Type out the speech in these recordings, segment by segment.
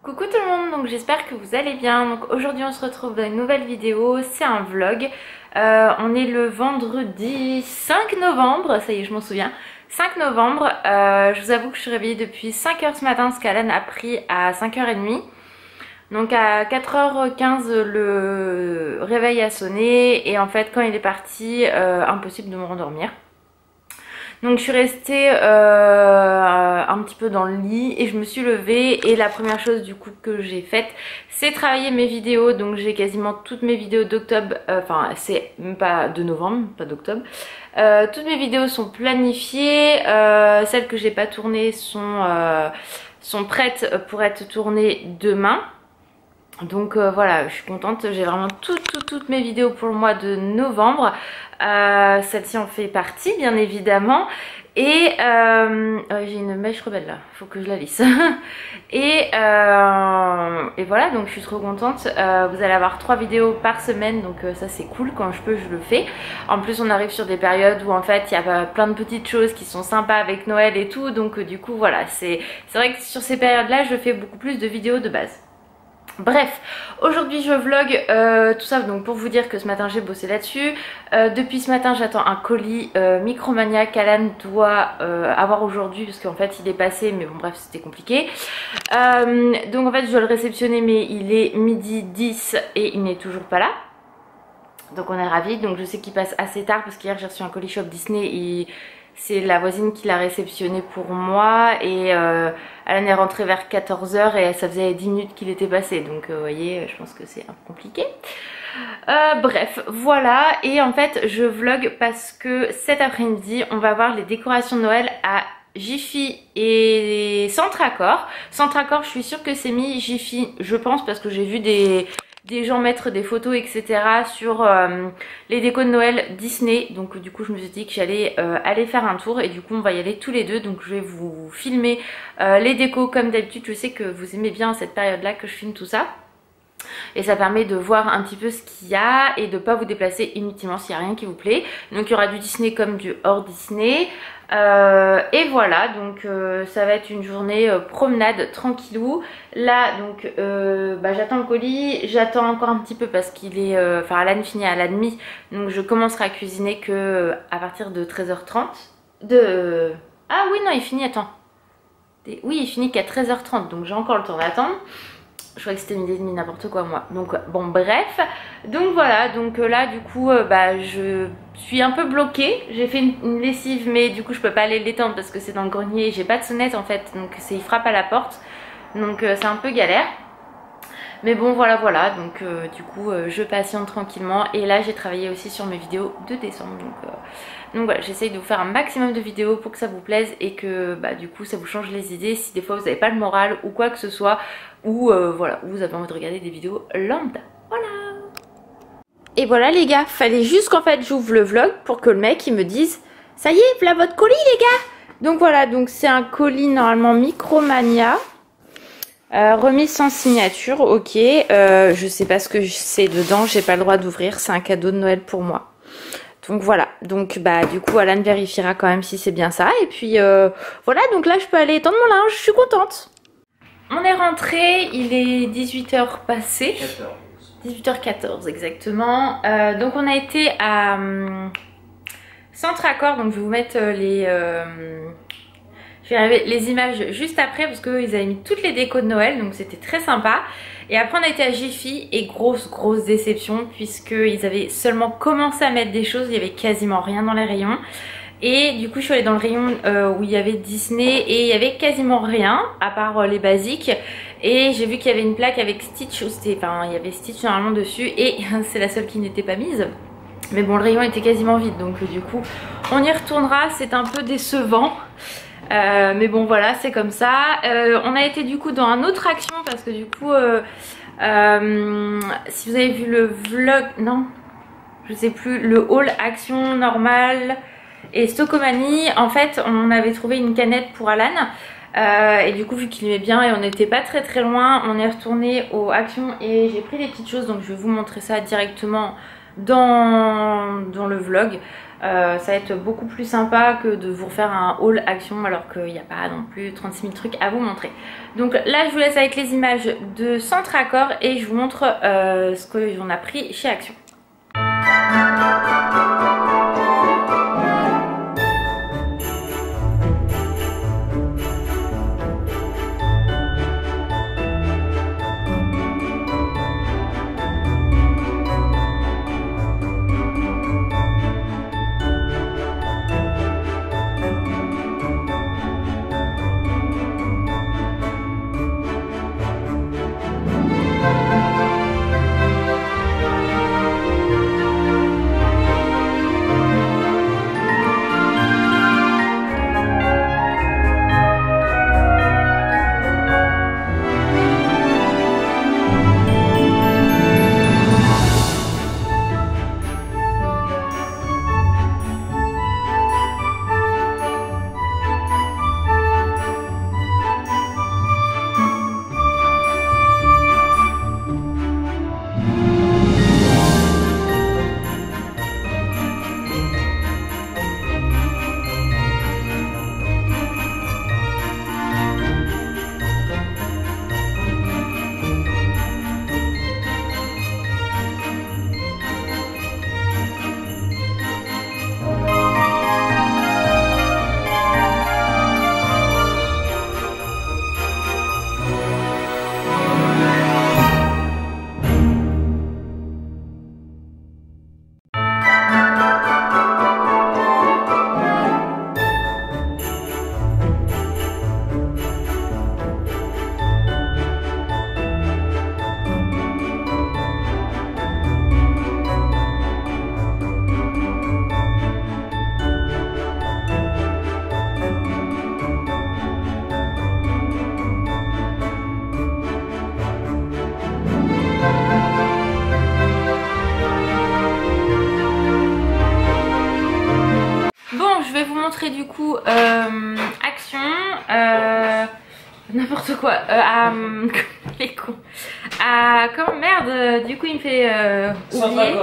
Coucou tout le monde, donc j'espère que vous allez bien. Donc aujourd'hui on se retrouve dans une nouvelle vidéo, c'est un vlog. On est le vendredi 5 novembre, ça y est je m'en souviens. 5 novembre, je vous avoue que je suis réveillée depuis 5h ce matin parce qu'Alan a pris à 5h30. Donc à 4h15 le réveil a sonné et en fait quand il est parti, impossible de me rendormir. Donc je suis restée un petit peu dans le lit et je me suis levée et la première chose du coup que j'ai faite c'est travailler mes vidéos. Donc j'ai quasiment toutes mes vidéos d'octobre, enfin c'est même pas de novembre, pas d'octobre. Toutes mes vidéos sont planifiées, celles que j'ai pas tournées sont prêtes pour être tournées demain. Donc voilà, je suis contente, j'ai vraiment toutes mes vidéos pour le mois de novembre. Celle-ci en fait partie bien évidemment. Et j'ai une mèche rebelle là, faut que je la lisse. et voilà, donc je suis trop contente. Vous allez avoir 3 vidéos par semaine, donc ça c'est cool, quand je peux je le fais. En plus on arrive sur des périodes où en fait il y a plein de petites choses qui sont sympas avec Noël et tout. Donc du coup voilà, c'est vrai que sur ces périodes là je fais beaucoup plus de vidéos de base. Bref, aujourd'hui je vlog tout ça donc pour vous dire que ce matin j'ai bossé là-dessus. Depuis ce matin j'attends un colis Micromania qu'Alan doit avoir aujourd'hui parce qu'en fait il est passé, mais bon bref c'était compliqué. Donc en fait je dois le réceptionner mais il est midi 10 et il n'est toujours pas là. Donc on est ravis, donc je sais qu'il passe assez tard parce qu'hier j'ai reçu un colis Shop Disney et c'est la voisine qui l'a réceptionné pour moi et Alan est rentré vers 14h et ça faisait 10 minutes qu'il était passé, donc vous voyez je pense que c'est un peu compliqué. Bref voilà, et en fait je vlog parce que cet après-midi on va voir les décorations de Noël à Jiffy et Centracor. Centracor je suis sûre que c'est mis, Jiffy je pense parce que j'ai vu des gens mettre des photos etc sur les décos de Noël Disney. Donc du coup je me suis dit que j'allais aller faire un tour et du coup on va y aller tous les deux. Donc je vais vous filmer les décos comme d'habitude. Je sais que vous aimez bien cette période là que je filme tout ça. Et ça permet de voir un petit peu ce qu'il y a et de pas vous déplacer inutilement s'il n'y a rien qui vous plaît. Donc il y aura du Disney comme du hors Disney. Et voilà, donc ça va être une journée promenade tranquillou. Là donc j'attends le colis, j'attends encore un petit peu parce qu'il est, enfin Alan finit à la demi. Donc je commencerai à cuisiner que à partir de 13h30. Ah oui non il finit, attends. Oui il finit qu'à 13h30 donc j'ai encore le temps d'attendre. Je crois que c'était midi et demi, n'importe quoi moi. Donc bon bref. Donc voilà, donc là du coup je suis un peu bloquée. J'ai fait une lessive mais du coup je peux pas aller l'étendre parce que c'est dans le grenier. J'ai pas de sonnette en fait, donc il frappe à la porte. Donc c'est un peu galère. Mais bon voilà, donc du coup je patiente tranquillement. Et là j'ai travaillé aussi sur mes vidéos de décembre. Donc voilà, j'essaye de vous faire un maximum de vidéos pour que ça vous plaise et que du coup ça vous change les idées si des fois vous n'avez pas le moral ou quoi que ce soit. Ou voilà, vous avez envie de regarder des vidéos lambda. Voilà. Et voilà les gars, fallait juste qu'en fait j'ouvre le vlog pour que le mec il me dise ça y est, voilà votre colis les gars. Donc voilà, donc c'est un colis normalement Micromania. Remise sans signature, ok. Je sais pas ce que c'est dedans, j'ai pas le droit d'ouvrir, c'est un cadeau de Noël pour moi. Donc voilà, donc du coup Alan vérifiera quand même si c'est bien ça. Et puis voilà, donc là je peux aller étendre mon linge, je suis contente. On est rentré, il est 18h passé. 18h14 exactement. Donc on a été à Centracor, donc je vais vous mettre les images juste après parce qu'ils avaient mis toutes les décos de Noël, donc c'était très sympa. Et après on a été à Jiffy et grosse déception puisqu'ils avaient seulement commencé à mettre des choses, il y avait quasiment rien dans les rayons. Et du coup je suis allée dans le rayon où il y avait Disney et il y avait quasiment rien à part les basiques. Et j'ai vu qu'il y avait une plaque avec Stitch, enfin il y avait Stitch normalement dessus et c'est la seule qui n'était pas mise. Mais bon le rayon était quasiment vide donc du coup on y retournera, c'est un peu décevant. Mais bon voilà c'est comme ça. On a été du coup dans un autre action parce que du coup si vous avez vu le vlog, non je sais plus, le haul action normal et Stockomanie, en fait on avait trouvé une canette pour Alan et du coup vu qu'il aimait bien et on n'était pas très loin, on est retourné aux actions et j'ai pris des petites choses donc je vais vous montrer ça directement dans le vlog. Ça va être beaucoup plus sympa que de vous refaire un haul Action alors qu'il n'y a pas non plus 36 000 trucs à vous montrer. Donc là je vous laisse avec les images de Centre Accord et je vous montre ce qu'on a pris chez Action. Du coup Action n'importe quoi les cons comme merde du coup il me fait oublier.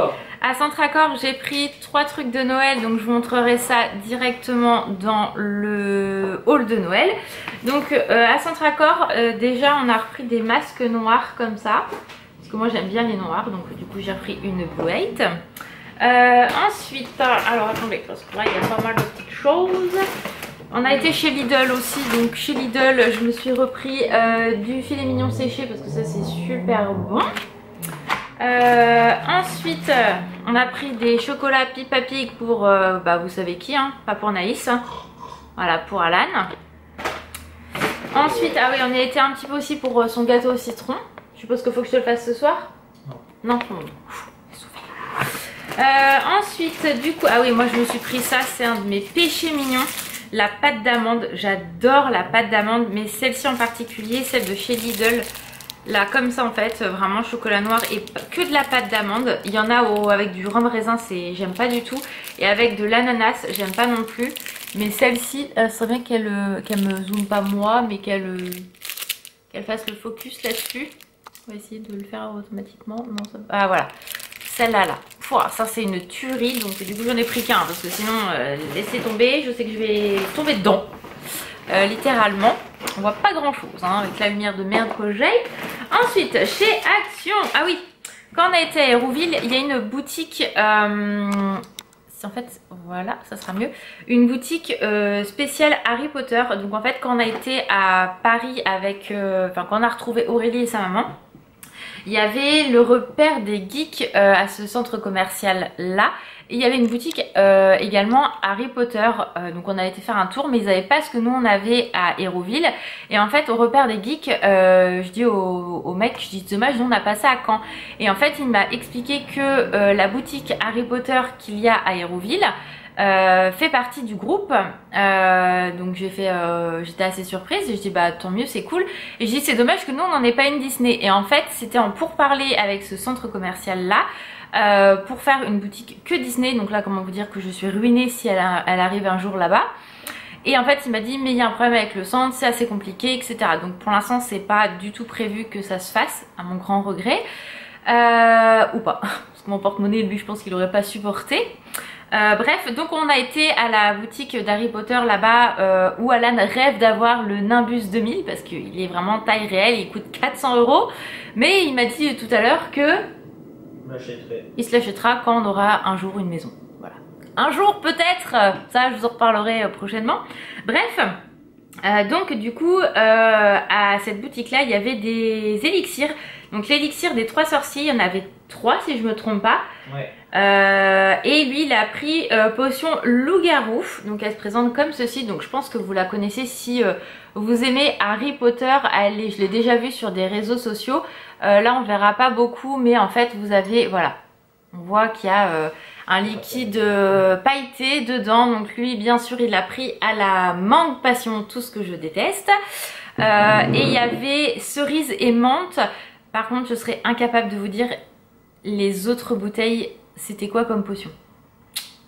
À Centre Accord j'ai pris 3 trucs de Noël, donc je vous montrerai ça directement dans le haul de Noël. Donc à Centre Accord déjà on a repris des masques noirs comme ça parce que moi j'aime bien les noirs, donc du coup j'ai repris une Blue 8. Ensuite, alors attendez, parce que là il y a pas mal de petites choses. On a été chez Lidl aussi, donc chez Lidl je me suis repris du filet mignon séché parce que ça c'est super bon. Ensuite on a pris des chocolats Peppa Pig pour bah vous savez qui, hein, pas pour Naïs, hein. Voilà, pour Alan. Ensuite, ah oui, on y a été un petit peu aussi pour son gâteau au citron. Je suppose qu'il faut que je te le fasse ce soir. Non, non. Ensuite du coup, ah oui, moi je me suis pris ça, c'est un de mes péchés mignons, la pâte d'amande. J'adore la pâte d'amande, mais celle-ci en particulier, celle de chez Lidl, là comme ça en fait, vraiment chocolat noir et que de la pâte d'amande. Il y en a avec du rhum raisin, j'aime pas du tout, et avec de l'ananas j'aime pas non plus, mais celle-ci ce serait bien qu'elle me zoome pas moi, mais qu'elle fasse le focus là-dessus. On va essayer de le faire automatiquement. Non, ça... Ah voilà, celle-là là. Pouah, ça c'est une tuerie, donc du coup j'en ai pris qu'un parce que sinon laissez tomber, je sais que je vais tomber dedans. Littéralement, on voit pas grand chose hein, avec la lumière de merde que j'ai. Ensuite chez Action, ah oui, quand on a été à Hérouville, il y a une boutique, en fait voilà, ça sera mieux, une boutique spéciale Harry Potter. Donc en fait quand on a été à Paris avec, enfin quand on a retrouvé Aurélie et sa maman, il y avait le repère des geeks à ce centre commercial là. Et il y avait une boutique également Harry Potter, donc on a été faire un tour, mais ils n'avaient pas ce que nous on avait à Hérouville. Et en fait au repère des geeks, je dis au mec, je dis dommage, nous on n'a pas ça à Caen. Et en fait il m'a expliqué que la boutique Harry Potter qu'il y a à Hérouville fait partie du groupe. Donc j'étais assez surprise et je dis bah tant mieux, c'est cool. Et je dis c'est dommage que nous on n'en ait pas une Disney. Et en fait c'était en pourparlers avec ce centre commercial là pour faire une boutique que Disney. Donc là comment vous dire que je suis ruinée si elle arrive un jour là-bas. Et en fait il m'a dit mais il y a un problème avec le centre, c'est assez compliqué, etc. Donc pour l'instant c'est pas du tout prévu que ça se fasse, à mon grand regret, ou pas, parce que mon porte-monnaie lui je pense qu'il aurait pas supporté. Bref, donc on a été à la boutique d'Harry Potter là-bas où Alan rêve d'avoir le Nimbus 2000 parce qu'il est vraiment taille réelle, il coûte 400 €. Mais il m'a dit tout à l'heure que il se l'achètera quand on aura un jour une maison. Voilà. Un jour peut-être, ça je vous en reparlerai prochainement. Bref. Donc du coup à cette boutique là il y avait des élixirs, donc l'élixir des 3 sorciers, il y en avait 3 si je me trompe pas. Ouais. Et lui il a pris potion loup-garou, donc elle se présente comme ceci, donc je pense que vous la connaissez si vous aimez Harry Potter. Je l'ai déjà vue sur des réseaux sociaux, là on verra pas beaucoup mais en fait vous avez, voilà, on voit qu'il y a un liquide pailleté dedans, donc lui bien sûr il l'a pris à la mangue passion, tout ce que je déteste. Et il y avait cerise et menthe, par contre je serais incapable de vous dire les autres bouteilles c'était quoi comme potion,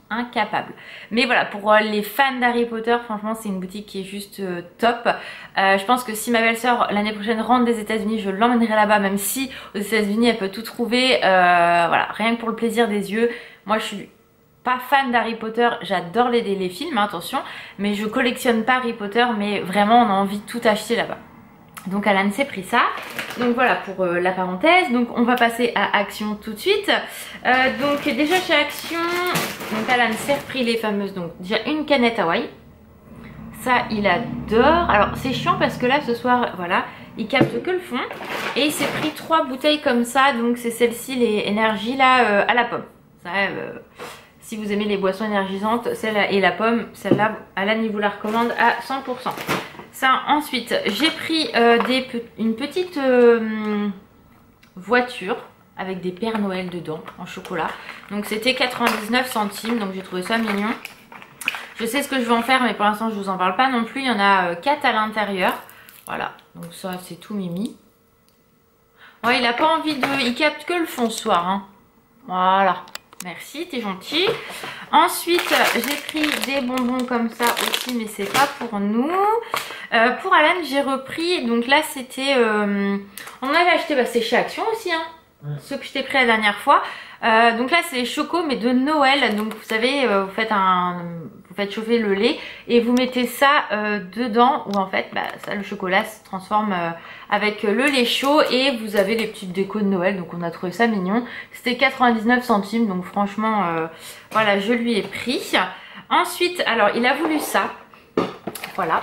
incapable. Mais voilà, pour les fans d'Harry Potter, franchement c'est une boutique qui est juste top. Je pense que si ma belle-sœur l'année prochaine rentre des États-Unis, je l'emmènerai là-bas, même si aux États-Unis elle peut tout trouver. Voilà, rien que pour le plaisir des yeux. Moi je suis pas fan d'Harry Potter, j'adore les films, attention, mais je collectionne pas Harry Potter, mais vraiment on a envie de tout acheter là-bas. Donc Alan s'est pris ça. Donc voilà pour la parenthèse. Donc on va passer à Action tout de suite. Donc déjà chez Action, donc Alan s'est repris les fameuses, donc déjà une canette Hawaï. Ça il adore. Alors c'est chiant parce que là ce soir, voilà, il capte que le fond. Et il s'est pris 3 bouteilles comme ça. Donc c'est celle-ci, les énergies là à la pomme. Ça, si vous aimez les boissons énergisantes, celle-là et la pomme, celle-là, Alan il vous la recommande à 100%. Ça, ensuite, j'ai pris une petite voiture avec des Pères Noël dedans, en chocolat. Donc c'était 99 centimes, donc j'ai trouvé ça mignon. Je sais ce que je vais en faire, mais pour l'instant je vous en parle pas non plus. Il y en a 4 à l'intérieur. Voilà, donc ça c'est tout mimi. Ouais, il a pas envie de... Il capte que le fond ce soir, hein. Voilà. Merci, t'es gentil. Ensuite, j'ai pris des bonbons comme ça aussi, mais c'est pas pour nous. Pour Alan, j'ai repris, donc là c'était... on avait acheté, bah, c'est chez Action aussi, hein, ouais. Ceux que je t'ai pris la dernière fois. Donc là c'est les chocos, mais de Noël. Donc vous savez, vous faites chauffer le lait et vous mettez ça dedans, où en fait, bah, ça, le chocolat se transforme avec le lait chaud et vous avez les petites décos de Noël. Donc on a trouvé ça mignon. C'était 99 centimes, donc franchement, voilà, je lui ai pris. Ensuite, alors il a voulu ça, voilà.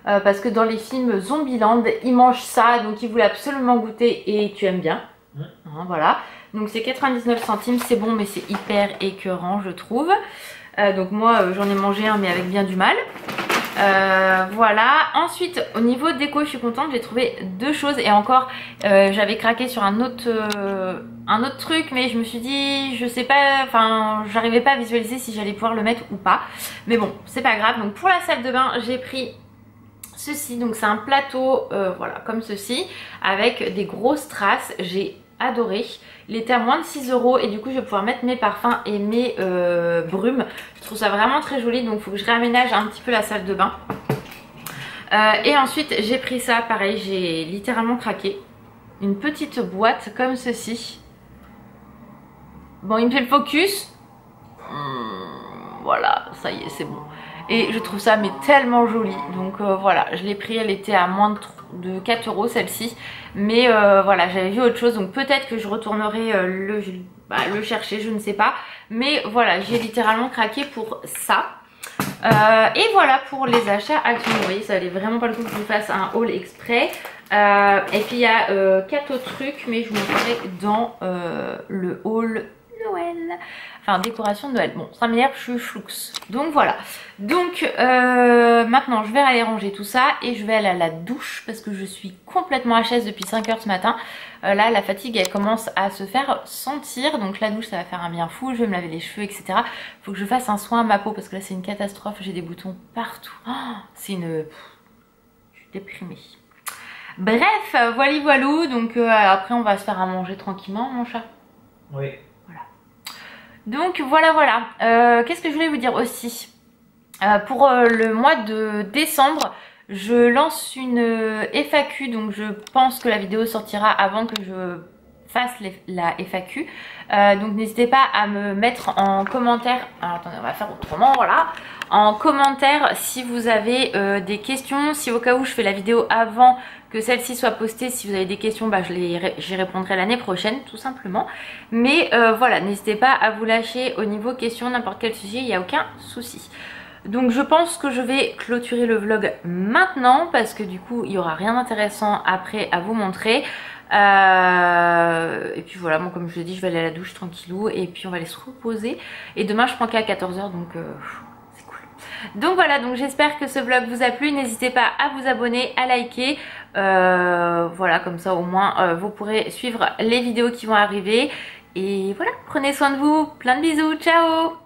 Parce que dans les films Zombieland, il mange ça, donc il voulait absolument goûter et tu aimes bien. Hein, voilà, donc c'est 99 centimes, c'est bon, mais c'est hyper écœurant, je trouve. Donc moi, j'en ai mangé un, mais avec bien du mal. Voilà, ensuite, au niveau déco, je suis contente, j'ai trouvé 2 choses. Et encore, j'avais craqué sur un autre truc, mais je me suis dit, je sais pas, enfin, j'arrivais pas à visualiser si j'allais pouvoir le mettre ou pas. Mais bon, c'est pas grave. Donc pour la salle de bain, j'ai pris ceci, donc c'est un plateau, voilà, comme ceci, avec des grosses traces. J'ai adoré. Il était à moins de 6 € et du coup je vais pouvoir mettre mes parfums et mes brumes. Je trouve ça vraiment très joli, donc il faut que je réaménage un petit peu la salle de bain. Et ensuite j'ai pris ça, pareil, j'ai littéralement craqué. Une petite boîte comme ceci. Bon, il me fait le focus. Voilà, ça y est, c'est bon. Et je trouve ça mais tellement joli. Donc voilà, je l'ai pris, elle était à moins de 4 € celle-ci. Mais voilà, j'avais vu autre chose. Donc peut-être que je retournerai le chercher, je ne sais pas. Mais voilà, j'ai littéralement craqué pour ça. Et voilà pour les achats Action. Vous voyez, ça valait vraiment pas le coup que je vous fasse un haul exprès. Et puis il y a 4 autres trucs, mais je vous montrerai dans le haul Noël. Enfin, décoration de Noël. Bon, ça m'énerve, je suis floux. Donc voilà. Donc maintenant, je vais aller ranger tout ça et je vais aller à la douche parce que je suis complètement HS depuis 5 h ce matin. Là, la fatigue, elle commence à se faire sentir. Donc la douche, ça va faire un bien fou. Je vais me laver les cheveux, etc. Faut que je fasse un soin à ma peau parce que là, c'est une catastrophe. J'ai des boutons partout. Oh, c'est une... Je suis déprimée. Bref, voilou. Donc après, on va se faire à manger tranquillement, mon chat. Oui. Donc voilà. Qu'est-ce que je voulais vous dire aussi, pour le mois de décembre, je lance une FAQ. Donc je pense que la vidéo sortira avant que je fasse la FAQ. Donc n'hésitez pas à me mettre en commentaire, alors, attendez, on va faire autrement, voilà, en commentaire si vous avez des questions, si au cas où je fais la vidéo avant que celle-ci soit postée, si vous avez des questions, bah, j'y répondrai l'année prochaine tout simplement. Mais voilà, n'hésitez pas à vous lâcher au niveau questions, n'importe quel sujet, il n'y a aucun souci. Donc je pense que je vais clôturer le vlog maintenant parce que du coup il n'y aura rien d'intéressant après à vous montrer. Et puis voilà, moi comme je l'ai dit, je vais aller à la douche tranquillou et puis on va aller se reposer. Et demain je prends qu'à 14 h donc c'est cool. Donc voilà, donc j'espère que ce vlog vous a plu. N'hésitez pas à vous abonner, à liker. Voilà, comme ça au moins vous pourrez suivre les vidéos qui vont arriver. Et voilà, prenez soin de vous, plein de bisous, ciao!